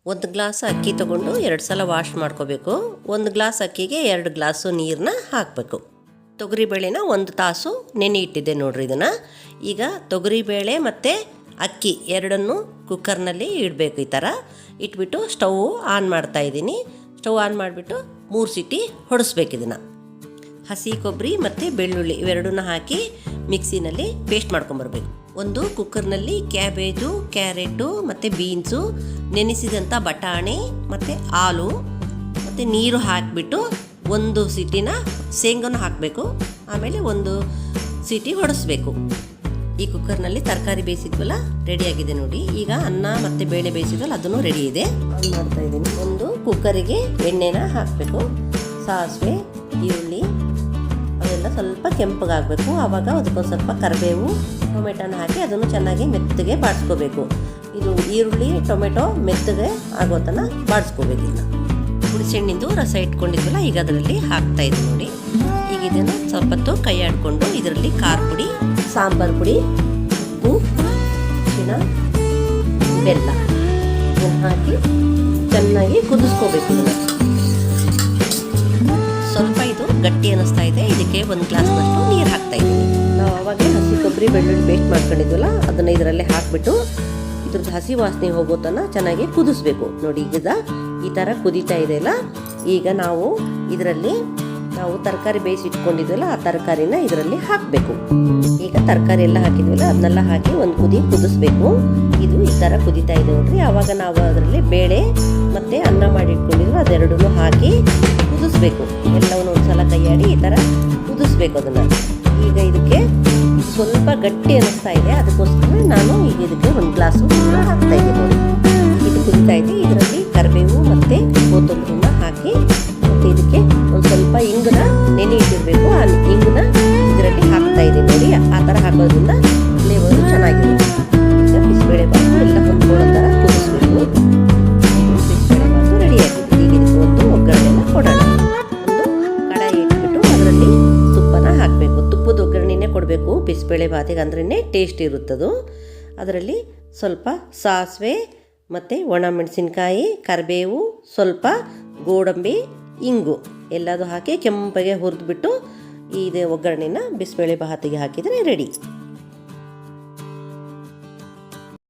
ಒಂದು ಗ್ಲಾಸ್ ಅಕ್ಕಿ ತೊಗೊಂಡು 2 ಸಲ ವಾಶ್ ಮಾಡ್ಕೋಬೇಕು. 1 ಗ್ಲಾಸ್ ಅಕ್ಕಿಗೆ 2 ಗ್ಲಾಸು ನೀರನ್ನ ಹಾಕಬೇಕು. ತೊಗರಿಬೇಳೆನ 1 ತಾಸು ನೆನೆ ಇಟ್ಟಿದ್ದೆ ನೋಡ್ರಿ. ಇದನ್ನು ಈಗ ತೊಗರಿಬೇಳೆ ಮತ್ತು ಅಕ್ಕಿ ಎರಡನ್ನೂ ಕುಕ್ಕರ್ನಲ್ಲಿ ಇಡಬೇಕು. ಈ ಥರ ಇಟ್ಬಿಟ್ಟು ಸ್ಟವ್ ಆನ್ ಮಾಡ್ತಾಯಿದ್ದೀನಿ. ಸ್ಟವ್ ಆನ್ ಮಾಡಿಬಿಟ್ಟು 3 ಸೀಟಿ ಹೊಡಿಸ್ಬೇಕು. ಇದನ್ನು ಹಸಿ ಕೊಬ್ಬರಿ ಮತ್ತು ಬೆಳ್ಳುಳ್ಳಿ ಇವೆರಡನ್ನ ಹಾಕಿ ಮಿಕ್ಸಿನಲ್ಲಿ ಪೇಸ್ಟ್ ಮಾಡ್ಕೊಂಬರ್ಬೇಕು. ಒಂದು ಕುಕ್ಕರ್ನಲ್ಲಿ ಕ್ಯಾಬೇಜು, ಕ್ಯಾರೆಟು ಮತ್ತು ಬೀನ್ಸು, ನೆನೆಸಿದಂಥ ಬಟಾಣಿ ಮತ್ತು ಆಲೂ ಮತ್ತು ನೀರು ಹಾಕಿಬಿಟ್ಟು 1 ಸೀಟಿನ ಶೇಂಗನ ಹಾಕಬೇಕು. ಆಮೇಲೆ 1 ಸೀಟಿ ಹೊಡಿಸ್ಬೇಕು. ಈ ಕುಕ್ಕರ್ನಲ್ಲಿ ತರಕಾರಿ ಬೇಯಿಸಿದ್ವಲ್ಲ ರೆಡಿಯಾಗಿದೆ ನೋಡಿ. ಈಗ ಅನ್ನ ಮತ್ತು ಬೇಳೆ ಬೇಯಿಸಿದ್ವಲ್ಲ ಅದನ್ನು ರೆಡಿ ಇದೆ. ಆನ್ ಮಾಡ್ತಾಯಿದ್ದೀನಿ. ಒಂದು ಕುಕ್ಕರಿಗೆ ಎಣ್ಣೆನ ಹಾಕಬೇಕು. ಸಾಸಿವೆ, ಈರುಳ್ಳಿ ಅವೆಲ್ಲ ಸ್ವಲ್ಪ ಕೆಂಪಗಾಗಬೇಕು. ಆವಾಗ ಅದಕ್ಕೊಂದು ಸ್ವಲ್ಪ ಕರಿಬೇವು, ಟೊಮೆಟೊನ ಹಾಕಿ ಅದನ್ನು ಚೆನ್ನಾಗಿ ಮೆತ್ತಗೆ ಬಾಡಿಸ್ಕೋಬೇಕು. ಇದು ಈರುಳ್ಳಿ ಟೊಮೆಟೊ ಮೆತ್ತಗೆ ಆಗೋ ತನಕ ಬಾಡಿಸ್ಕೋಬೇಕು. ಇದನ್ನು ಹುಣಸೆಹಣ್ಣಿಂದು ರಸ ಇಟ್ಕೊಂಡಿದ್ವಲ್ಲ ಈಗ ಅದರಲ್ಲಿ ಹಾಕ್ತಾಯಿದ್ವಿ ನೋಡಿ. ಈಗ ಇದನ್ನು ಸ್ವಲ್ಪ ಹೊತ್ತು ಕೈ ಆಡಿಕೊಂಡು ಇದರಲ್ಲಿ ಖಾರ ಪುಡಿ, ಸಾಂಬಾರು ಪುಡಿ, ಉಪ್ಪು, ಅರಿಶಿಣ, ಬೆಲ್ಲ ಇದನ್ನು ಹಾಕಿ ಚೆನ್ನಾಗಿ ಕುದಿಸ್ಕೋಬೇಕು. ಸ್ವಲ್ಪ ಇದು ಗಟ್ಟಿ ಅನ್ನಿಸ್ತಾ ಇದೆ. ಇದಕ್ಕೆ 1 ಗ್ಲಾಸ್ನಷ್ಟು ನೀರು ಹಾಕ್ತಾ ಇದ್ದೀನಿ. ನಾವು ಆವಾಗಲೇ ಹಸಿ ಕೊಬ್ಬರಿ ಬೆಳ್ಳುಳ್ಳಿ ಪೇಸ್ಟ್ ಮಾಡ್ಕೊಂಡಿದ್ವಲ್ಲ ಅದನ್ನು ಇದರಲ್ಲೇ ಹಾಕಿಬಿಟ್ಟು ಇದ್ರದ್ದು ಹಸಿ ವಾಸನೆ ಹೋಗೋ ತನಕ ಚೆನ್ನಾಗಿ ಕುದಿಸ್ಬೇಕು ನೋಡಿ. ಈಗ ಈ ಥರ ಕುದೀತಾ ಇದೆ ಅಲ್ಲ. ಈಗ ನಾವು ಇದರಲ್ಲಿ ತರಕಾರಿ ಬೇಯಿಸಿ ಇಟ್ಕೊಂಡಿದ್ವಲ್ಲ ಆ ತರಕಾರಿನ ಇದರಲ್ಲಿ ಹಾಕಬೇಕು. ಈಗ ತರಕಾರಿ ಎಲ್ಲ ಹಾಕಿದ್ವಲ್ಲ ಅದನ್ನೆಲ್ಲ ಹಾಕಿ ಒಂದು ಕುದಿ ಕುದಿಸ್ಬೇಕು. ಇದು ಈ ಥರ ಕುದೀತಾ ಇದೆ ನೋಡ್ರಿ. ಆವಾಗ ನಾವು ಅದರಲ್ಲಿ ಬೇಳೆ ಮತ್ತು ಅನ್ನ ಮಾಡಿ ಇಟ್ಕೊಂಡಿದ್ವಿ ಅದೆರಡನ್ನೂ ಹಾಕಿ ಕುದಿಸ್ಬೇಕು. ಎಲ್ಲವನ್ನು ಒಂದ್ಸಲ ಕೈಯಾಡಿ ಈ ಥರ ಕುದಿಸ್ಬೇಕು ಅದನ್ನು. ಈಗ ಇದಕ್ಕೆ ಸ್ವಲ್ಪ ಗಟ್ಟಿ ಅನ್ನಿಸ್ತಾ ಇದೆ. ಅದಕ್ಕೋಸ್ಕರ ನಾನು ಈಗ ಇದಕ್ಕೆ 1 ಗ್ಲಾಸು ನೀರು ಹಾಕ್ತಾ ಇದ್ದೀನಿ ನೋಡಿ. ಇದು ಕುದಿತಾ ಇದೆ. ಇದರಲ್ಲಿ ಕರಿಬೇವು ಮತ್ತು ಕೊತ್ತಂಬರಿನ ಹಾಕಿ ಮತ್ತು ಇದಕ್ಕೆ ಒಂದು ಸ್ವಲ್ಪ ಇಂಗನ್ನ ನೆನೆ ಇಟ್ಟಿರಬೇಕು. ಆ ಇಂಗನ್ನ ಇದರಲ್ಲಿ ಹಾಕ್ತಾ ಇದ್ದೀನಿ ನೋಡಿ. ಆ ಥರ ಹಾಕೋದ್ರಿಂದ ಫ್ಲೇವರು ಚೆನ್ನಾಗಿರುತ್ತೆ. ಈಗ ಬಿಸಿಬೇಳೆ ಬಾತು ಎಲ್ಲ ಹೊಂದ್ಕೊಳ್ಳೋ ಥರ ಕುದಿಸ್ಬೇಕು. ಬಿಸಿಬೇಳೆ ಬಾತು ರೆಡಿಯಾಗಿದೆ. ಈಗ ಇದಕ್ಕೆ ಒಂದು ಒಗ್ಗರಣೆನ ಕೊಡೋಣ. ಒಂದು ಕಡಾಯಿ ಇಟ್ಬಿಟ್ಟು ಅದರಲ್ಲಿ ತುಪ್ಪನ ಹಾಕಬೇಕು. ತುಪ್ಪದ ಒಗ್ಗರಣೆನೇ ಕೊಡಬೇಕು ಬಿಸಿಬೇಳೆ ಬಾತಿಗೆ, ಅಂದ್ರೇ ಟೇಸ್ಟ್ ಇರುತ್ತದು. ಅದರಲ್ಲಿ ಸ್ವಲ್ಪ ಸಾಸಿವೆ ಮತ್ತು ಒಣಮೆಣಸಿನ್ಕಾಯಿ, ಕರಿಬೇವು, ಸ್ವಲ್ಪ ಗೋಡಂಬಿ, ಇಂಗು ಎಲ್ಲದೂ ಹಾಕಿ ಕೆಂಪಗೆ ಹುರಿದ್ಬಿಟ್ಟು ಇದು ಒಗ್ಗರಣೆನ ಬಿಸಿಬೇಳೆ ಬಾತಿಗೆ ಹಾಕಿದರೆ ರೆಡಿ.